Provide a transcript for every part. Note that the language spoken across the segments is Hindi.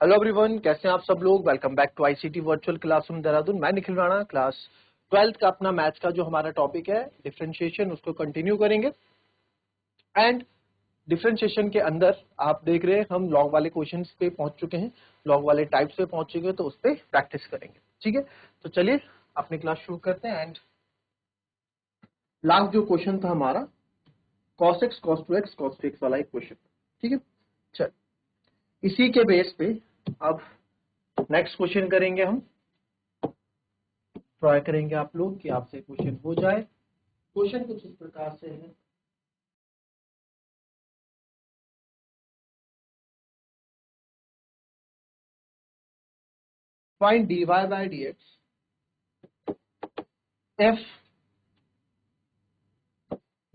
हेलो एवरीवन, कैसे हैं आप सब लोग। Welcome back to ICT virtual classroom Dehradun. मैं निखिल राणा, क्लास 12th का अपना मैथ्स का जो हमारा टॉपिक है डिफरेंशिएशन, उसको कंटिन्यू करेंगे। एंड डिफरेंशिएशन के अंदर आप देख रहे हैं हम लॉग वाले क्वेश्चंस पे पहुंच चुके हैं, लॉग वाले टाइप्स पे पहुंच चुके हैं, तो उस पर प्रैक्टिस करेंगे। ठीक है, तो चलिए अपनी क्लास शुरू करते हैं। एंड लास्ट जो क्वेश्चन था हमारा cos x cos 2x cos 3x वाला एक क्वेश्चन। ठीक है, चल इसी के बेस पे अब नेक्स्ट क्वेश्चन करेंगे हम। ट्राई करेंगे आप लोग कि आपसे क्वेश्चन हो जाए। क्वेश्चन कुछ इस प्रकार से है। Find dy by dx f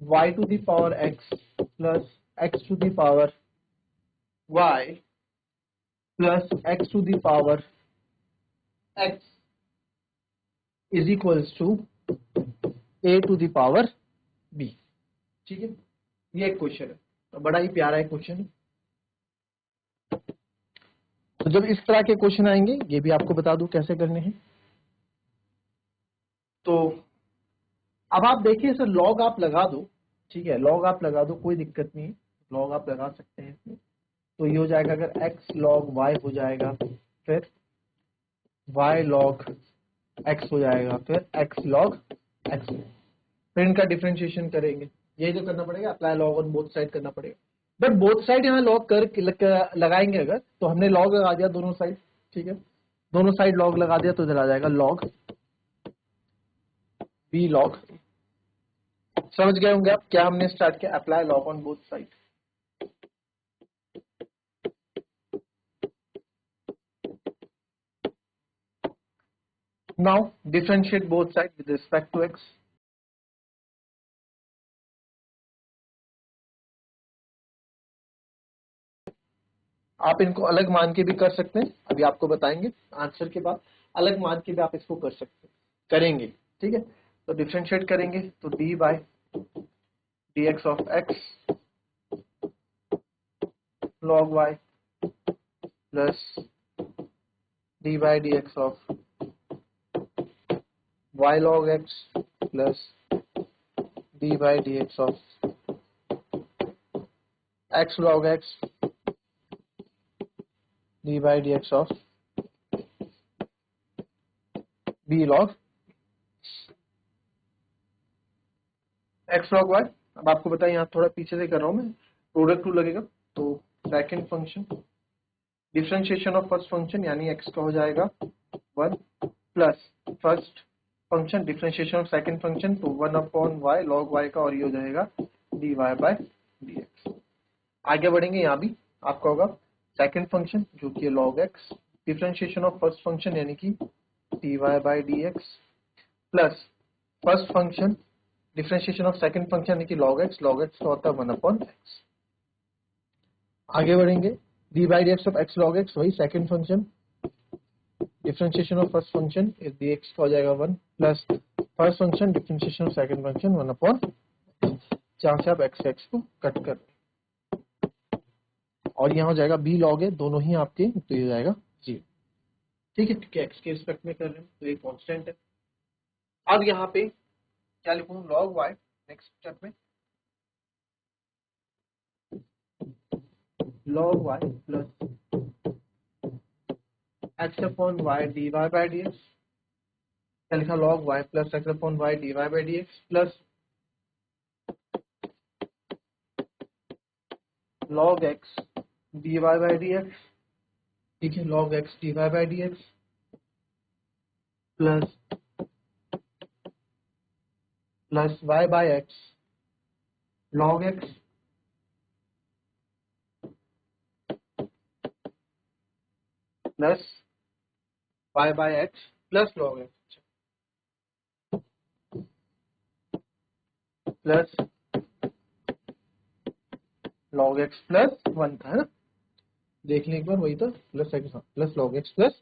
y to the power x plus x to the power y plus x to the power x is equals to a to the power b। ठीक है, ये एक क्वेश्चन है, तो बड़ा ही प्यारा है क्वेश्चन। तो जब इस तरह के क्वेश्चन आएंगे, ये भी आपको बता दूं कैसे करने हैं। तो अब आप देखिए, सर लॉग आप लगा दो। ठीक है, लॉग आप लगा दो, कोई दिक्कत नहीं है, लॉग आप लगा सकते हैं इसमें। तो ये हो जाएगा, अगर x log y हो जाएगा, फिर y log x हो जाएगा, फिर x log x। फिर इनका डिफरेंशिएशन करेंगे, यही तो करना पड़ेगा, apply log on both side करना पड़ेगा। बट बोथ साइड यहाँ लॉग कर लगाएंगे अगर, तो हमने लॉग लगा दिया दोनों साइड। ठीक है, दोनों साइड लॉग लगा दिया तो इधर आ जाएगा लॉग b log। समझ गए होंगे आप क्या हमने स्टार्ट किया, apply log on both side. Now differentiate both side with respect to x। आप इनको अलग मान के भी कर सकते हैं, अभी आपको बताएंगे आंसर के बाद। अलग मान के भी आप इसको कर सकते हैं, करेंगे। ठीक है, तो डिफरेंशिएट करेंगे तो D by D x of X log Y plus D by D x of Y log X plus D by D x of X log X D by D x of B log X log Y. अब आपको बताइए, यहाँ थोड़ा पीछे से कर रहा हूं मैं, प्रोडक्ट रूल लगेगा। तो second function differentiation of first function यानी एक्स का हो जाएगा 1 plus first function differentiation of second function, तो 1 अपॉन वाई लॉग वाई का, और ये हो जाएगा D Y by D X. आगे बढ़ेंगे, यहाँ भी आपका होगा सेकंड फंक्शन जो कि log X differentiation of first function यानी कि D Y by D x plus first function differentiation of second function यानी कि लॉग एक्स का होता है 1 अपॉन एक्स। आगे बढ़ेंगे, D by D x of X log X, वही second function differentiation of first function is D X का हो जाएगा 1 plus first function differentiation of second function 1 upon, जहां से आप एक्स एक्स को कट कर, और यहाँ हो जाएगा बी लॉग है, दोनों ही आपके, तो ये हो जाएगा 0। ठीक है, क्योंकि एक्स के रिस्पेक्ट में कर रहे हैं तो ये कांस्टेंट है। अब यहाँ पे क्या लिखूं, लॉग वाई नेक्स्ट स्टेप में log y plus x upon y dy by dx। क्या लिखा, log y plus x upon y dy by dx plus log x dy by dx। ठीक है, log x dy by dx plus y by x log x plus y by x plus log x plus log x plus 1 था, है ना। देख लें एक बार, वही था, plus X plus log X plus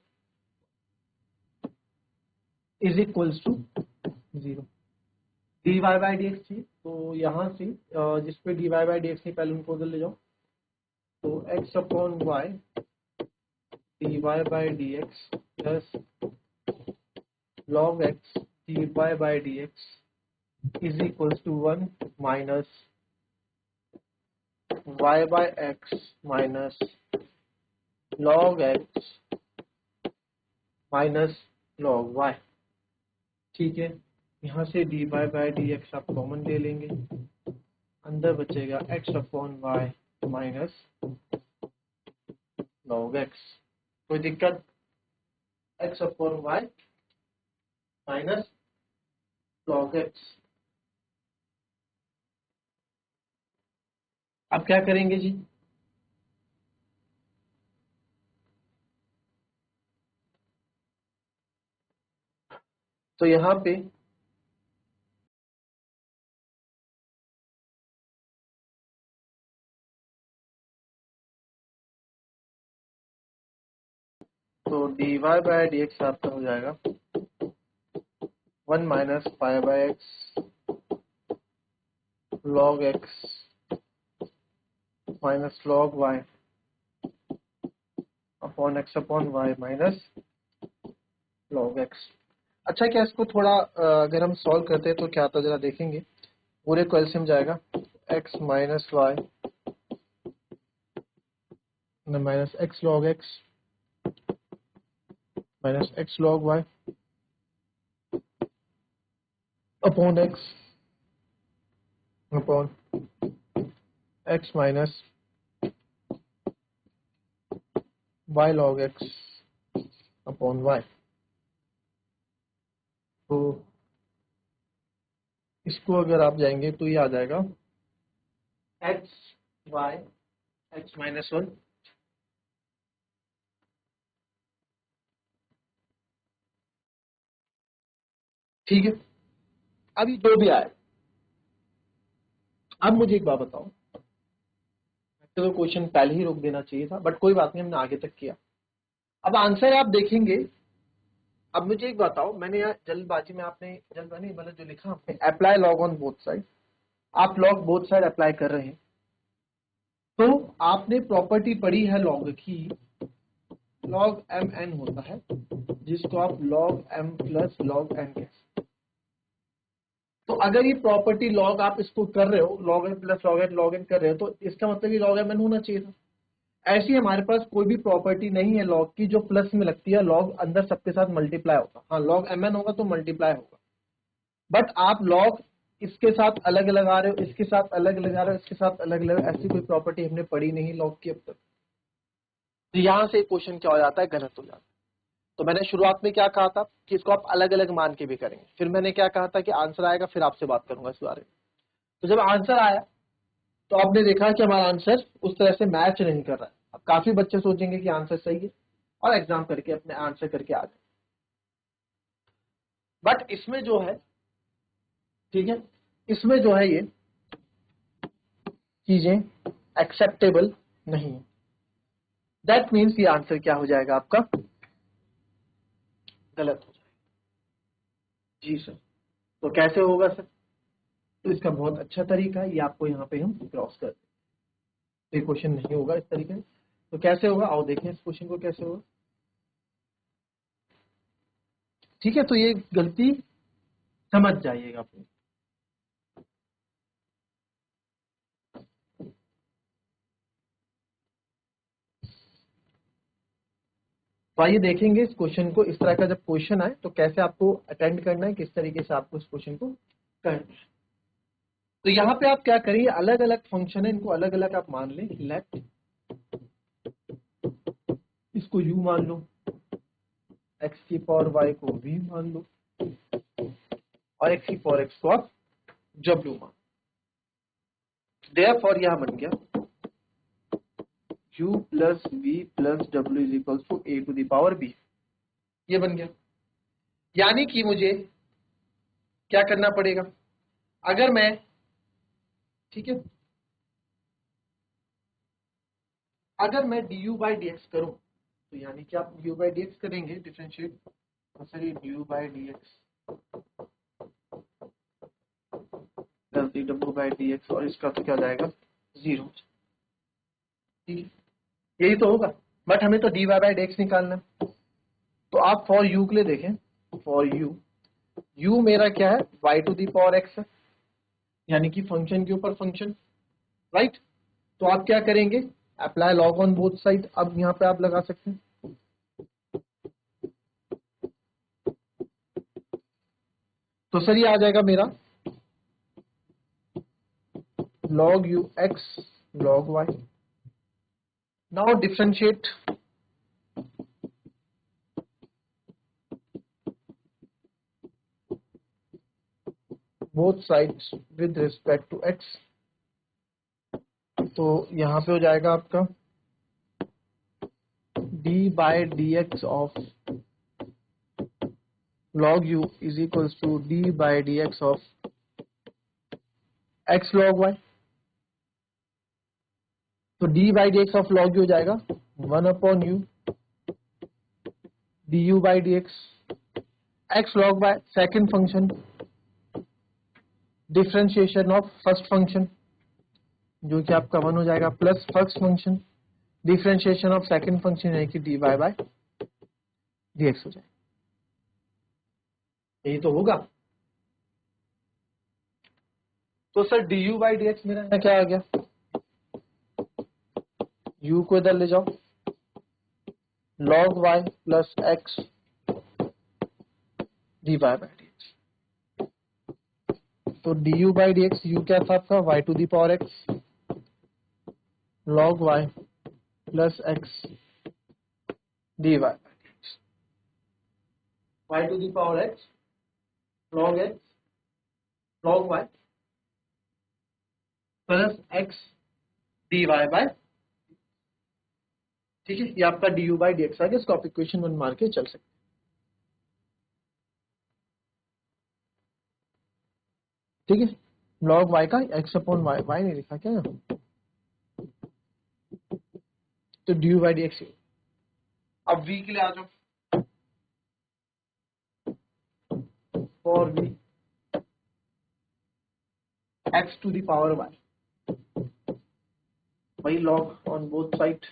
is equals to 0। D Y by D X थी, तो यहाँ से जिसपे D Y by D X थी पहले उनको उधर ले जाओ, तो X upon Y dy by dx plus log x dy by dx is equals to 1 minus y by x minus log x minus log y। ठीक है, यहाँ से dy by dx आप कॉमन ले लेंगे, अंदर बचेगा x upon y minus log x। कोई दिक्कत? x upon y minus log x। अब क्या करेंगे जी? तो यहाँ पे तो dy बाय dx आपका हो जाएगा 1 minus pi by x log x minus log y upon x upon y minus log x। अच्छा, क्या इसको थोड़ा अगर हम सॉल्व करते हैं तो क्या आता है जरा देखेंगे। पूरे को एलसीएम जाएगा x minus Y minus X log X minus X log Y upon X upon X minus Y log X upon Y. तो इसको अगर आप जाएंगे तो ये आ जाएगा एक्स वाई एक्स माइनस 1 ठीक है। अभी जो भी आए, अब मुझे एक बात बताओ, तो क्वेश्चन पहले ही रोक देना चाहिए था, बट कोई बात नहीं, हमने आगे तक किया। अब आंसर आप देखेंगे। अब मुझे एक बताओ, मैंने यहाँ जल्दबाजी में आपने जल्दबाजी मतलब जो लिखा आपने apply log on both side, आप लॉग बोथ साइड अप्लाई कर रहे हैं, तो आपने प्रॉपर्टी पढ़ी है लॉग की, लॉग एम एन होता है जिसको आप log M plus log N कहते हैं। तो अगर ये प्रॉपर्टी लॉग आप इसको कर रहे हो, log M plus log N कर रहे हो, तो इसका मतलब ये लॉग एम एन होना चाहिए था। ऐसी हमारे पास कोई भी प्रॉपर्टी नहीं है लॉग की जो प्लस में लगती है, लॉग अंदर सबके साथ मल्टीप्लाई होगा। हाँ, लॉग एम एन होगा तो मल्टीप्लाई होगा, बट आप लॉग इसके साथ अलग अलग आ रहे हो, इसके साथ अलग अलग आ रहे हो, इसके साथ अलग अलग, ऐसी कोई प्रॉपर्टी हमने पढ़ी नहीं लॉग की अब तक। तो यहां से क्वेश्चन क्या हो जाता है, गलत हो जाता है। तो मैंने शुरुआत में क्या कहा था कि इसको आप अलग अलग मान के भी करेंगे, फिर मैंने क्या कहा था कि आंसर आएगा फिर आपसे बात करूंगा इस बारे में। तो जब आंसर आया तो आपने देखा कि हमारा आंसर उस तरह से मैच नहीं कर रहा है। अब काफी बच्चे सोचेंगे कि आंसर सही है और एग्जाम करके अपने आंसर करके आ जाए, बट इसमें जो है, ठीक है, इसमें जो है ये चीजें एक्सेप्टेबल नहीं है। दैट मीन्स ये आंसर क्या हो जाएगा आपका, गलत हो जाएगा। जी सर। तो कैसे होगा सर? तो इसका बहुत अच्छा तरीका है, ये आपको यहाँ पे हम क्रॉस कर दें, तो ये क्वेश्चन नहीं होगा इस तरीके से। तो कैसे होगा, आओ देखें इस क्वेश्चन को कैसे होगा। ठीक है, तो ये गलती समझ जाइएगा अपनी। तो आइए देखेंगे इस क्वेश्चन को, इस तरह का जब क्वेश्चन आए तो कैसे आपको अटेंड करना है, किस तरीके से आपको इस क्वेश्चन को करना है। तो यहाँ पे आप क्या करिए, अलग अलग फंक्शन है, इनको अलग अलग आप मान लें। लेट इसको u मान लो, x की पावर y को v मान लो, और x की पावर x को आप w मान। देयरफॉर यह बन गया u plus v plus w is equals to a to the power b। ये बन गया। यानी कि मुझे क्या करना पड़ेगा, अगर मैं, ठीक है, अगर मैं du बाई डी एक्स करूं, तो यानी कि आप du बाई डी एक्स करेंगे डिफरेंशिएट, तो सर ये du by D x plus dw by D x, और इसका तो क्या जाएगा 0। ठीक है, यही तो होगा। बट हमें तो dy बाई डी एक्स निकालना है। तो आप फॉर यू के लिए देखें, फॉर यू मेरा क्या है, y to the power x है, यानी कि फंक्शन के ऊपर फंक्शन, राइट। तो आप क्या करेंगे, apply log on both side. अब यहाँ पे आप लगा सकते हैं, तो सर ये आ जाएगा मेरा log u x log y। Now differentiate both sides with respect to x। तो यहाँ पे हो जाएगा आपका d by D x of log u is equals to d by D x of x log y। तो d by D x of log u हो जाएगा 1 upon u d you by D x, x log by second function, differentiation of first function जो कि आपका 1 हो जाएगा, plus first function differentiation of second function यानी कि D Y by D x हो जाएगा। यही तो होगा। तो sir d you by D x मेरा यहाँ क्या आ गया, u को इधर ले जाओ, log y plus X D Y by D X. तो D you by D X, U क्या था आपका y to the power x log y plus X D Y by D X, y to the power x log x log y plus X D Y by, ठीक है। ये आपका डी यू बाई डी एक्स आ गया। इसको आप इक्वेशन 1 मार के चल सकते हैं, ठीक है। log y का x अपॉन y, y नहीं लिखा क्या यहाँ, तो D you by D X. अब v के लिए आ जाओ, for v x to the power y, वही log ऑन बोथ साइड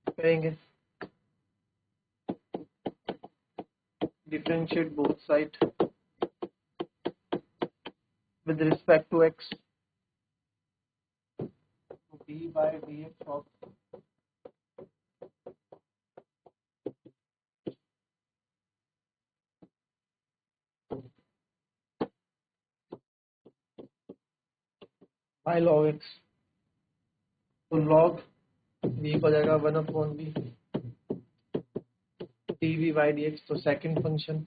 करेंगे, differentiate both side with respect to x, d by D x of y log x। तो log v हो जाएगा 1 अपॉन v D we by D X. तो second function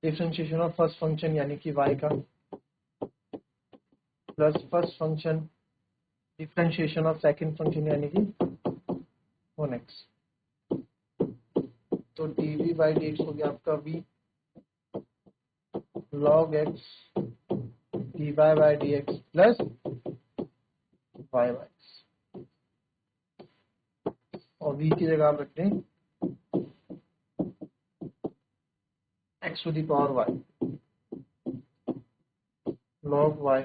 differentiation of first function यानी कि y का, plus first function differentiation of second function यानी कि 1x। तो d we by D x हो गया आपका v log x d Y by D x plus y by x, और v की जगह आप रखते हैं x to the power y log y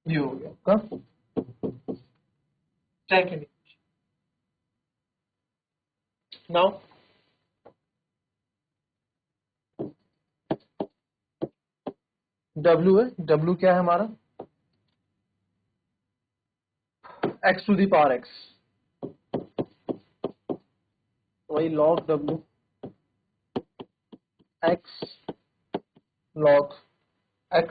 ये हो गया आपका सेकेंड। नाउ w है, w क्या है हमारा, x to the power x, वही log w x log x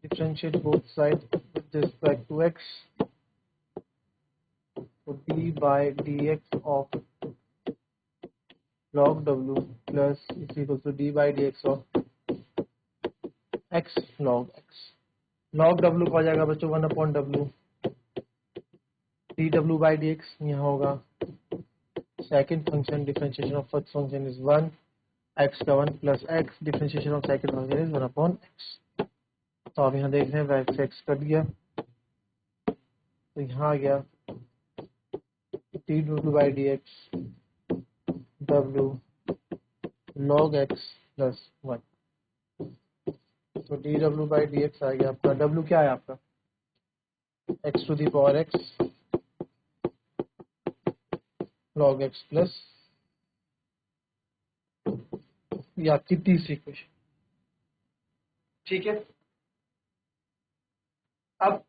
differentiate both sides with respect to x, so d by dx of log w plus is equal to d by dx of x log x। log w को आ जाएगा बच्चों 1 upon w D W by D x, यहाँ होगा second function differentiation of first function is 1 x का 1 plus x, differentiation of second function is 1 upon x. तो आप यहाँ देख रहे हैं एक्स एक्स कट गया, तो यहाँ आ गया D W by D X W log X plus 1। तो D W by D x आ गया आपका, डब्ल्यू क्या है आपका X to the power X log X plus, ये आपकी तीसरी इक्वेशन। ठीक है, अब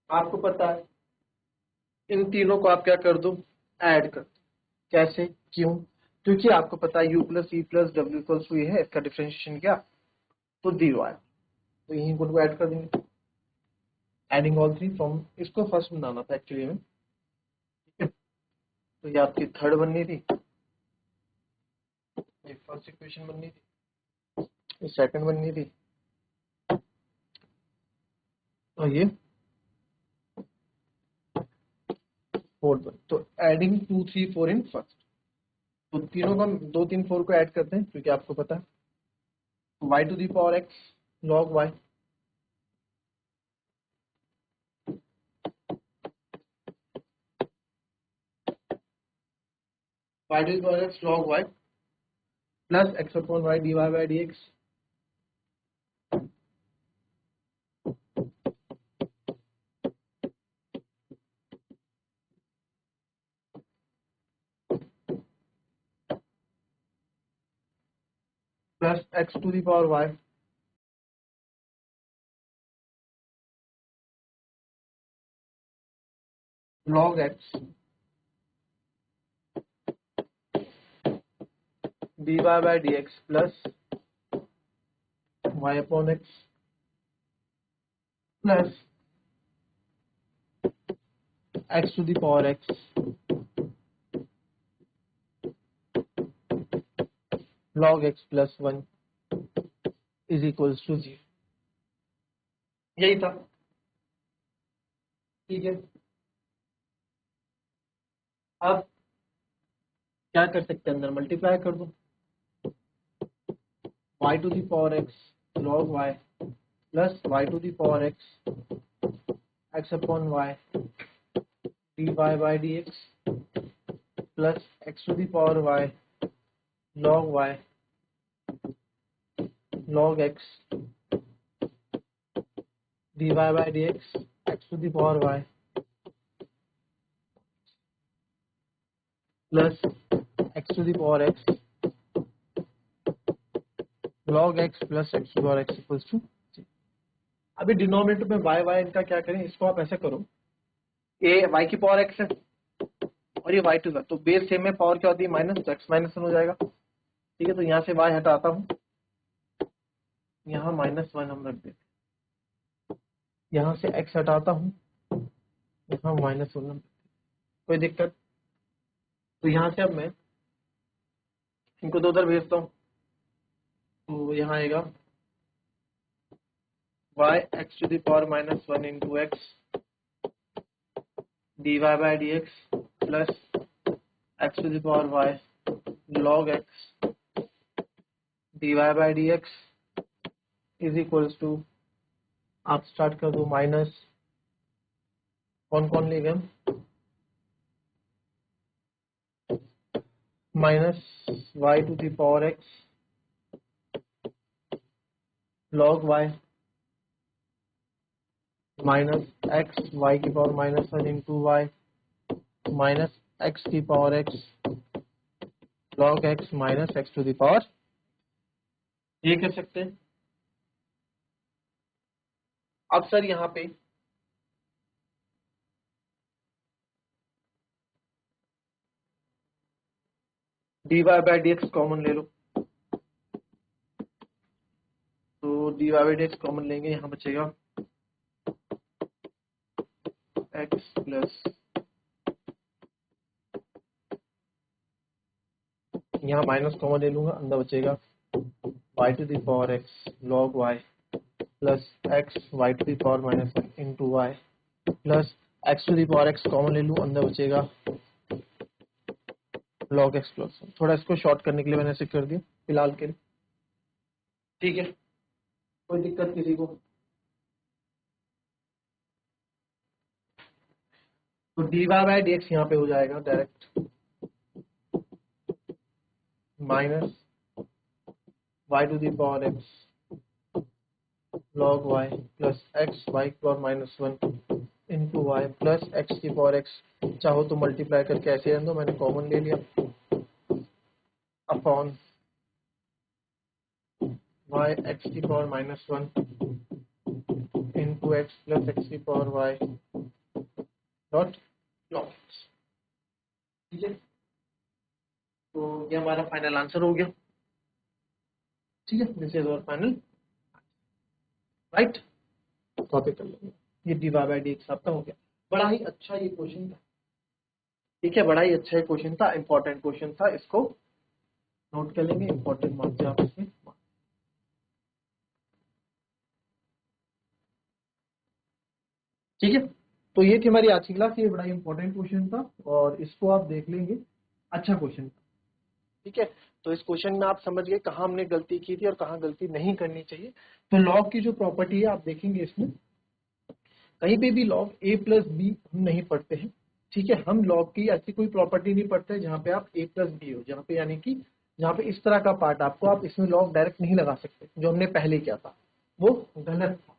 आपको पता है इन तीनों को आप क्या कर दो, ऐड कर दो। कैसे, क्यों? क्योंकि आपको पता है u प्लस ई प्लस डब्ल्यू इक्वल्स टू ये है, इसका डिफरेंशिएशन क्या, तो जीरो आया, तो यहीं को ऐड कर देंगे। एडिंग ऑल थ्री फ्रॉम, इसको फर्स्ट बनाना था एक्चुअली में, ठीक है। तो ये आपकी थर्ड बननी थी, ये फर्स्ट इक्वेशन बननी थी, ये सेकंड बननी थी, और ये फोर्थ बन। तो एडिंग 2 3 4 इन फर्स्ट, तो तीनों को हम 2 3 4 को ऐड करते हैं, क्योंकि आपको पता है y to the power x log y y to the power x log y plus x upon y dy by dx plus x to the power y log x dy by dx plus y upon x plus x to the power x log x plus 1 is equals to 0। यही था, ठीक है। अब क्या कर सकते हैं, अंदर मल्टीप्लाई कर दो, y to the power x log y plus y to the power x upon y dy by dx plus x to the power y log x dy by dx x to the power y plus x to the power x log x plus x to power x equals to. अभी डिनोमिनेटर में y इनका क्या करें, इसको आप ऐसे करो, a y की पावर x है और ये y टू है, तो बेस सेम में पावर क्या होती है माइनस, तो x माइनस 1 हो जाएगा। ठीक है, तो यहाँ से y हटाता हूँ, यहाँ -1 हम रख देते, यहाँ से x हटाता हूँ, यहाँ -1, कोई दिक्कत? तो यहाँ से अब मैं इनको दो उधर भेजता हूँ, तो यहाँ आएगा y x to the power -1 into x dy by dx plus x to the power y log x dy by dx is equals to, आप स्टार्ट कर दो माइनस, कौन कौन ले गए, minus y to the power x log y minus x y की power -1 into y minus x की power x log x minus x to the power, ये कर सकते हैं। अब सर यहाँ पे dy बाई dx कॉमन ले लो, तो dy बाई dx कॉमन लेंगे, यहाँ बचेगा x प्लस, यहाँ माइनस कॉमन ले लूंगा, अंदर बचेगा y to the power x log y plus x y to the power -1 into y plus x to the power x common ले लूँ, अंदर बचेगा log x प्लस 1। थोड़ा इसको शॉर्ट करने के लिए मैंने ऐसे कर दिया फिलहाल के लिए, ठीक है, कोई दिक्कत किसी को? तो dy बाय dx यहाँ पे हो जाएगा direct minus y to the power x log y plus x y की power minus 1 into y plus x की पावर एक्स, चाहो तो मल्टीप्लाई करके ऐसे रहने दो, मैंने कॉमन ले लिया, अपॉन वाई एक्स की power minus 1 into X plus x की power Y dot log X, ठीक है। तो ये हमारा फाइनल आंसर हो गया, ठीक है, this is our final right. Copy कर लेंगे, ये d Y by D x आपका हो गया। बड़ा ही अच्छा ये क्वेश्चन था, ठीक है, बड़ा ही अच्छा ये क्वेश्चन था, इंपॉर्टेंट क्वेश्चन था, इसको नोट कर लेंगे, इंपॉर्टेंट मार्क्स आप इसमें, ठीक है। तो ये थी हमारी आज की क्लास, ये बड़ा इंपॉर्टेंट क्वेश्चन था और इसको आप देख लेंगे, अच्छा क्वेश्चन था, ठीक है। तो इस क्वेश्चन में आप समझ गए कहाँ हमने गलती की थी और कहाँ गलती नहीं करनी चाहिए। तो लॉग की जो प्रॉपर्टी है आप देखेंगे इसमें, कहीं पे भी लॉग ए प्लस बी हम नहीं पढ़ते हैं, ठीक है। हम लॉग की ऐसी कोई प्रॉपर्टी नहीं पढ़ते जहाँ पे आप ए प्लस बी हो, जहाँ पे यानी कि जहाँ पे इस तरह का पार्ट आपको, आप इसमें लॉग डायरेक्ट नहीं लगा सकते, जो हमने पहले किया था वो गलत था,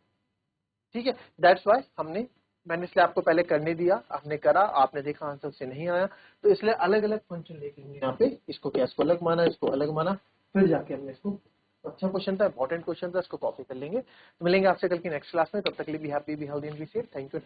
ठीक है। दैट्स वाई मैंने इसलिए आपको पहले करने दिया, आपने करा, आपने देखा आंसर से नहीं आया, तो इसलिए अलग अलग फंक्शन लेके हमने यहाँ पे इसको क्या, इसको अलग माना, इसको अलग माना, फिर जाके हमने इसको, अच्छा क्वेश्चन था, इंपॉर्टेंट क्वेश्चन था, इसको कॉपी कर लेंगे। तो मिलेंगे आपसे कल की नेक्स्ट क्लास में, तब तक के लिए be happy, be healthy and be safe. Thank you.